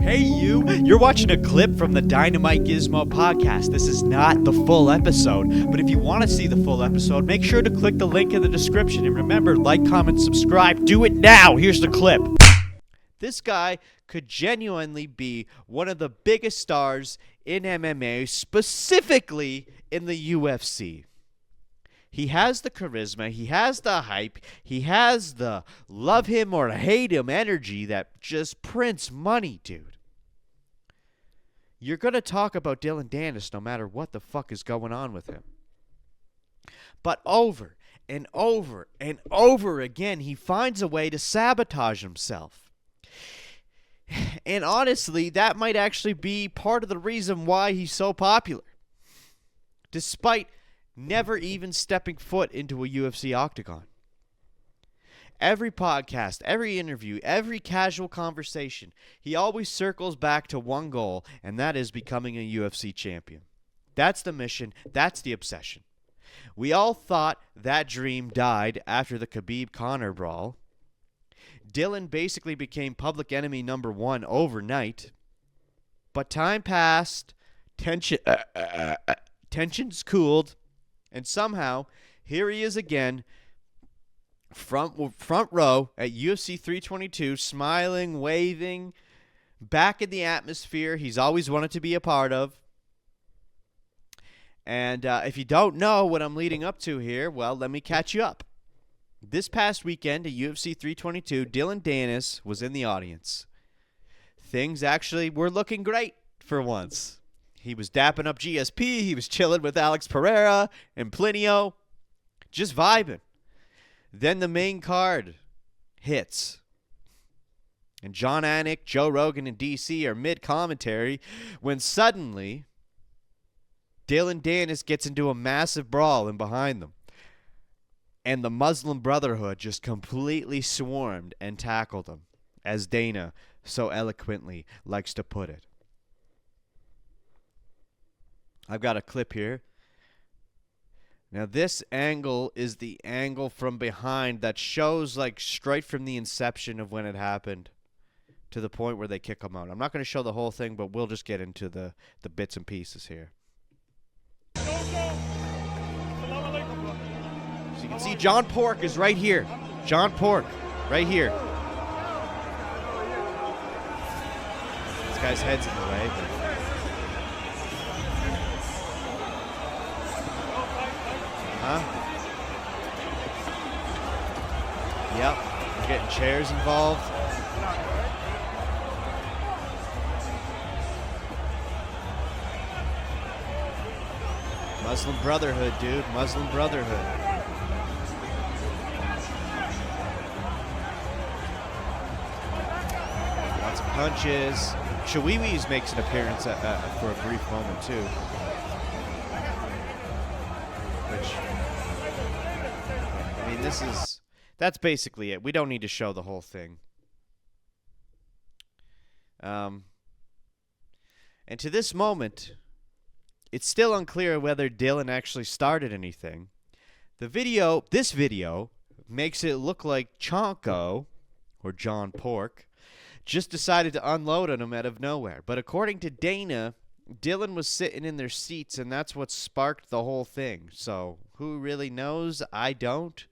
Hey you! You're watching a clip from the DynamiteGizmo Podcast. This is not the full episode, but if you want to see the full episode, make sure to click the link in the description. And remember, like, comment, subscribe. Do it now! Here's the clip. This guy could genuinely be one of the biggest stars in MMA, specifically in the UFC. He has the charisma, he has the hype, he has the love him or hate him energy that just prints money, dude. You're going to talk about Dillon Danis no matter what the fuck is going on with him. But over and over and over again, he finds a way to sabotage himself. And honestly, that might actually be part of the reason why he's so popular. Despite never even stepping foot into a UFC octagon. Every podcast, every interview, every casual conversation, he always circles back to one goal, and that is becoming a UFC champion. That's the mission. That's the obsession. We all thought that dream died after the Khabib-Conor brawl. Dillon basically became public enemy number one overnight. But time passed, tensions cooled, and somehow, here he is again, front row at UFC 322, smiling, waving, back in the atmosphere he's always wanted to be a part of. And if you don't know what I'm leading up to here, well, let me catch you up. This past weekend at UFC 322, Dillon Danis was in the audience. Things actually were looking great for once. He was dapping up GSP. He was chilling with Alex Pereira and Plinio. Just vibing. Then the main card hits. And John Anik, Joe Rogan, and DC are mid-commentary when suddenly Dillon Danis gets into a massive brawl in behind them. And the Muslim Brotherhood just completely swarmed and tackled him, as Dana so eloquently likes to put it. I've got a clip here. Now, this angle is the angle from behind that shows, like, straight from the inception of when it happened to the point where they kick him out. I'm not going to show the whole thing, but we'll just get into the bits and pieces here. So you can see John Pork is right here. John Pork, right here. This guy's head's in the way. Yep, we're getting chairs involved. Muslim Brotherhood, dude. Muslim Brotherhood. Lots of punches. Chiwiwis makes an appearance for a brief moment, too. Which, I mean, that's basically it. We don't need to show the whole thing. And to this moment, it's still unclear whether Dillon actually started anything. This video makes it look like Chanko, or John Pork, just decided to unload on him out of nowhere. But according to Dana, Dillon was sitting in their seats, and that's what sparked the whole thing. So, who really knows? I don't.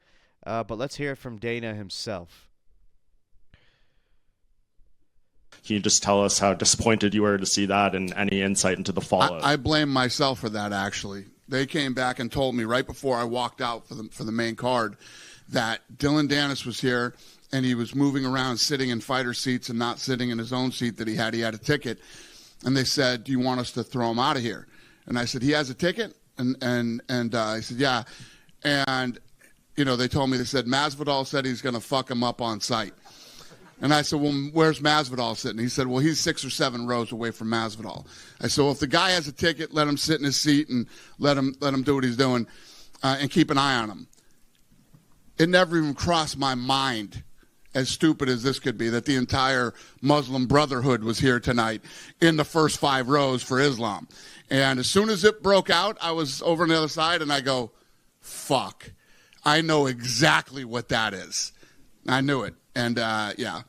But let's hear it from Dana himself. Can you just tell us how disappointed you were to see that and any insight into the fallout? I blame myself for that, actually. They came back and told me right before I walked out for the main card that Dillon Danis was here, and he was moving around sitting in fighter seats and not sitting in his own seat that he had. He had a ticket. And they said, do you want us to throw him out of here? And I said, he has a ticket? And I said, yeah. And, they told me, they said, Masvidal said he's going to fuck him up on sight. And I said, well, where's Masvidal sitting? He said, well, he's 6 or 7 rows away from Masvidal. I said, well, if the guy has a ticket, let him sit in his seat and let him do what he's doing and keep an eye on him. It never even crossed my mind, as stupid as this could be, that the entire Muslim Brotherhood was here tonight in the first 5 rows for Islam. And as soon as it broke out, I was over on the other side, and I go, fuck. I know exactly what that is. I knew it. And, yeah,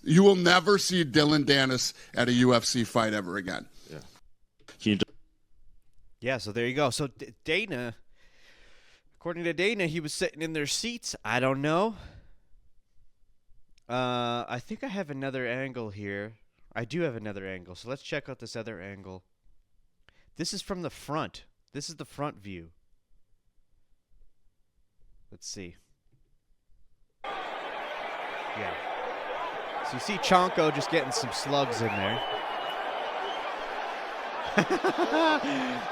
You will never see Dillon Danis at a UFC fight ever again. Yeah. Can you Yeah, so there you go. So Dana, according to Dana, he was sitting in their seats. I don't know. I think I have another angle here. I do have another angle. So let's check out this other angle. This is from the front. This is the front view. Let's see. Yeah. So you see Chanko just getting some slugs in there.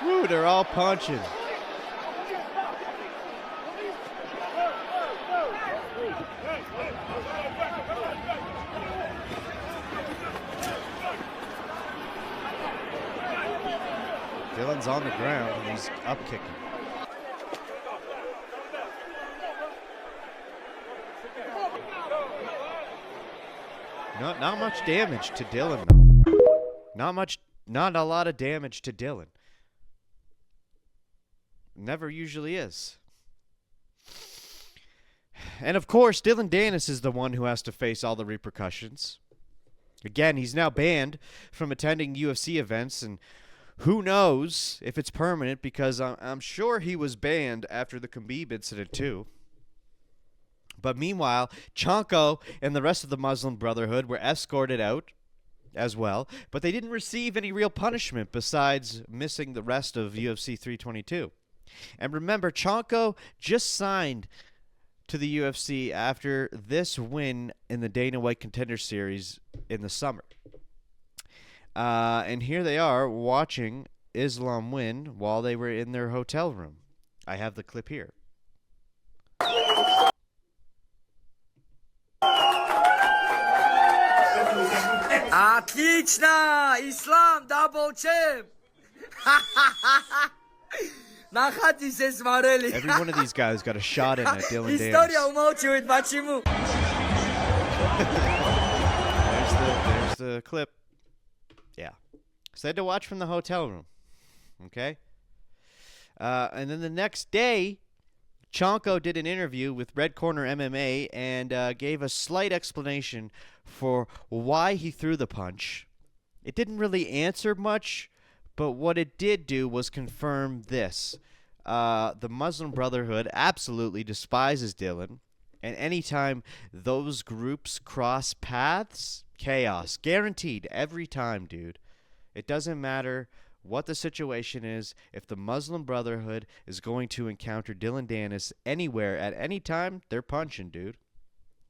Woo, they're all punching. Dillon's on the ground and he's up kicking. Not much damage to Dillon, though. Not a lot of damage to Dillon. Never usually is. And of course, Dillon Danis is the one who has to face all the repercussions. Again, he's now banned from attending UFC events, and who knows if it's permanent, because I'm sure he was banned after the Khabib incident too. But meanwhile, Chanko and the rest of the Muslim Brotherhood were escorted out as well, but they didn't receive any real punishment besides missing the rest of UFC 322. And remember, Chanko just signed to the UFC after this win in the Dana White Contender Series in the summer. And here they are watching Islam win while they were in their hotel room. I have the clip here. Отлично! Ислам, дабл чемп! Нахатись смотрели. Every one of these guys got a shot in at Dillon Danis. История умалчивает, почему? There's the clip. Yeah. So they had to watch from the hotel room. Okay? And then the next day, Chanko did an interview with Red Corner MMA and gave a slight explanation for why he threw the punch. It didn't really answer much, but what it did do was confirm this. The Muslim Brotherhood absolutely despises Dillon, and anytime those groups cross paths, chaos. Guaranteed every time, dude. It doesn't matter what the situation is. If the Muslim Brotherhood is going to encounter Dillon Danis anywhere at any time, they're punching, dude.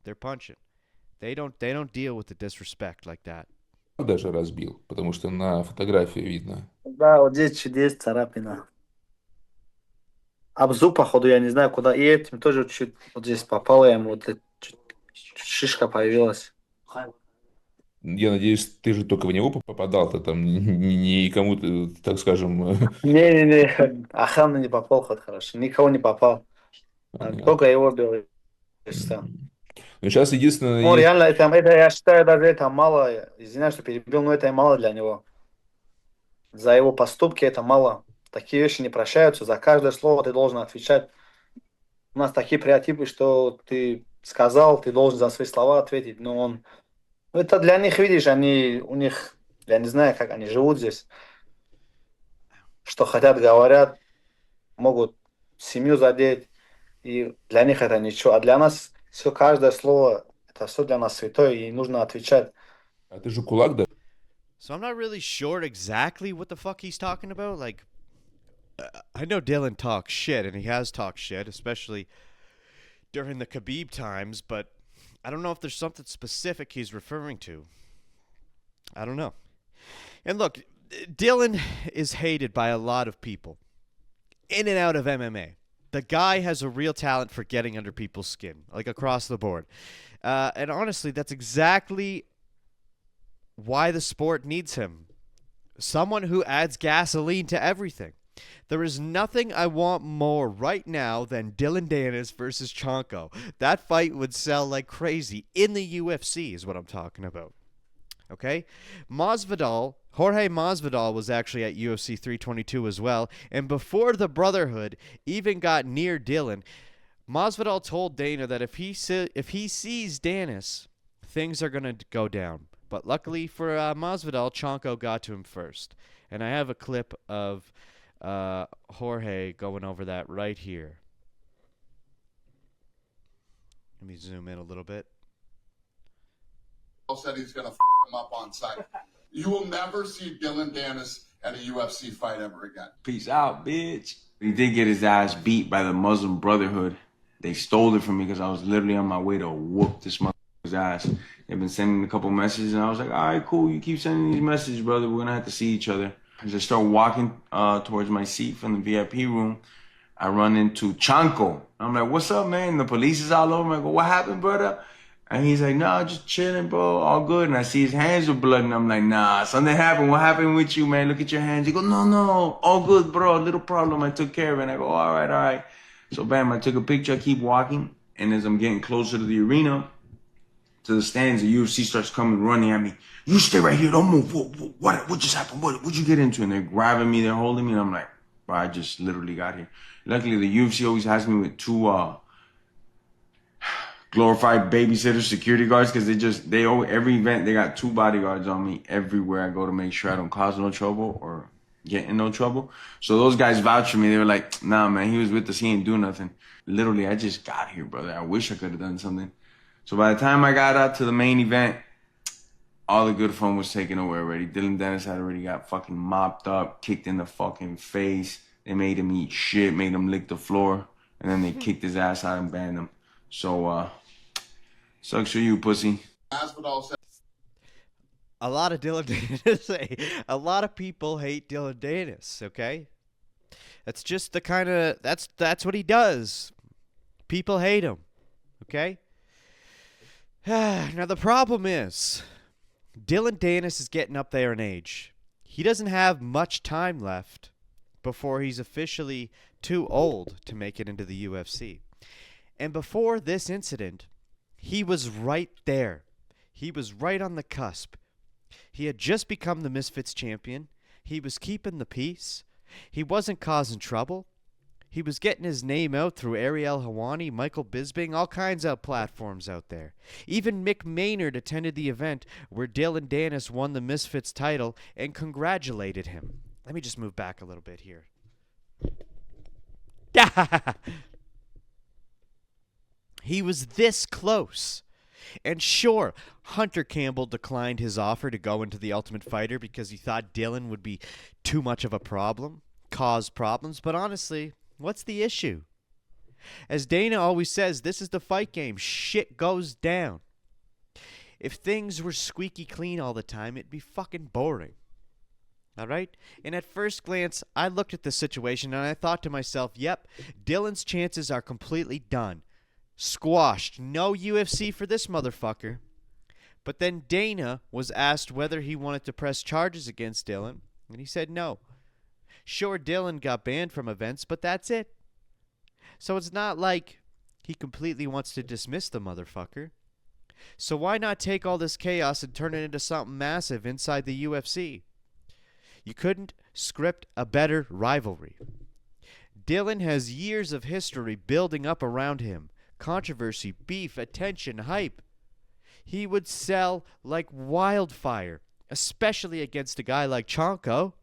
They're punching. They don't deal with the disrespect like that. Даже разбил, потому что на фотографии видно. Да, вот здесь чуть царапина. Об зуб, походу, я не знаю, куда. И этим тоже чуть вот здесь попало ему, вот шишка появилась. Я надеюсь, ты же только в него попадал, ты там не кому-то, так скажем... Не-не-не, охрана не попал, хоть хорошо. Никого не попал. Только его бил. И все. Ну, сейчас единственное... Ну, реально, это, я считаю, даже это мало. Извиняюсь, что перебил, но это и мало для него. За его поступки это мало. Такие вещи не прощаются. За каждое слово ты должен отвечать. У нас такие стереотипы, что ты сказал, ты должен за свои слова ответить. Но он... Это для них, видишь, у них, я не знаю, как они живут здесь. Что хотят, говорят, могут семью задеть. И для них это ничего. А для нас все, каждое слово, это все для нас святое, и нужно отвечать. А ты же кулак, да? So I'm not really sure exactly what the fuck he's talking about. Like, I know Dillon talks shit, and he has talked shit, especially during the Khabib times, but I don't know if there's something specific he's referring to. I don't know. And look, Dillon is hated by a lot of people in and out of MMA. The guy has a real talent for getting under people's skin, like across the board. And honestly, that's exactly why the sport needs him. Someone who adds gasoline to everything. There is nothing I want more right now than Dillon Danis versus Chanko. That fight would sell like crazy in the UFC is what I'm talking about. Okay? Jorge Masvidal was actually at UFC 322 as well. And before the Brotherhood even got near Dillon, Masvidal told Dana that if he sees Danis things are going to go down. But luckily for Masvidal, Chanko got to him first. And I have a clip of Jorge going over that right here. Let me zoom in a little bit. Said he's going to him up on sight. You will never see Dillon Danis at a UFC fight ever again. Peace out, bitch. He did get his ass beat by the Muslim Brotherhood. They stole it from me because I was literally on my way to whoop this motherfucker's ass. They've been sending a couple messages, and I was like, all right, cool. You keep sending these messages, brother. We're going to have to see each other. As I start walking towards my seat from the VIP room, I run into Chanko. I'm like, what's up, man? The police is all over. I go, what happened, brother? And he's like, nah, just chilling, bro. All good. And I see his hands are blood, and I'm like, nah, something happened. What happened with you, man? Look at your hands. He goes, no, all good, bro. A little problem. I took care of it. And I go, all right. So, bam, I took a picture. I keep walking. And as I'm getting closer to the arena, to the stands, the UFC starts coming running at me. You stay right here. Don't move. What just happened? What'd you get into? And they're grabbing me. They're holding me. And I'm like, bro, I just literally got here. Luckily, the UFC always has me with two glorified babysitter security guards, because every event they got two bodyguards on me everywhere I go to make sure I don't cause no trouble or get in no trouble. So those guys vouch for me. They were like, nah, man, he was with us. He ain't do nothing. Literally, I just got here, brother. I wish I could have done something. So by the time I got out to the main event, all the good fun was taken away already. Dillon Danis had already got fucking mopped up, kicked in the fucking face. They made him eat shit, made him lick the floor, and then they kicked his ass out and banned him. So, sucks for you, pussy. Masvidal said, A lot of Dillon Danis. A lot of people hate Dillon Danis, okay? That's just the kind of... That's what he does. People hate him, okay? Now, the problem is, Dillon Danis is getting up there in age. He doesn't have much time left before he's officially too old to make it into the UFC. And before this incident, he was right there. He was right on the cusp. He had just become the Misfits champion. He was keeping the peace. He wasn't causing trouble. He was getting his name out through Ariel Helwani, Michael Bisping, all kinds of platforms out there. Even Mick Maynard attended the event where Dillon Danis won the Misfits title and congratulated him. Let me just move back a little bit here. He was this close. And sure, Hunter Campbell declined his offer to go into the Ultimate Fighter because he thought Dillon would be too much of a problem, cause problems. But honestly, what's the issue? As Dana always says, this is the fight game. Shit goes down. If things were squeaky clean all the time, it'd be fucking boring. All right? And at first glance, I looked at the situation and I thought to myself, yep, Dillon's chances are completely done. Squashed. No UFC for this motherfucker. But then Dana was asked whether he wanted to press charges against Dillon, and he said no. Sure, Dillon got banned from events, but that's it. So it's not like he completely wants to dismiss the motherfucker. So why not take all this chaos and turn it into something massive inside the UFC? You couldn't script a better rivalry. Dillon has years of history building up around him. Controversy, beef, attention, hype. He would sell like wildfire, especially against a guy like Chanko.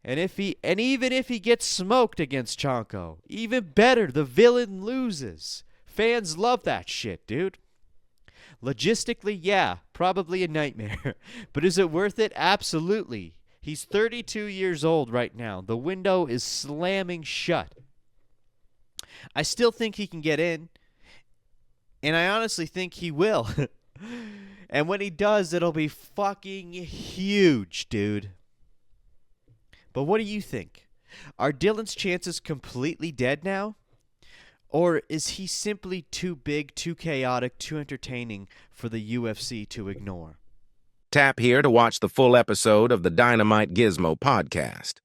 And even if he gets smoked against Chanko, even better, the villain loses. Fans love that shit, dude. Logistically, yeah, probably a nightmare. But is it worth it? Absolutely. He's 32 years old right now. The window is slamming shut. I still think he can get in, and I honestly think he will. And when he does, it'll be fucking huge, dude. But what do you think? Are Dillon's chances completely dead now? Or is he simply too big, too chaotic, too entertaining for the UFC to ignore? Tap here to watch the full episode of the DynamiteGizmo Podcast.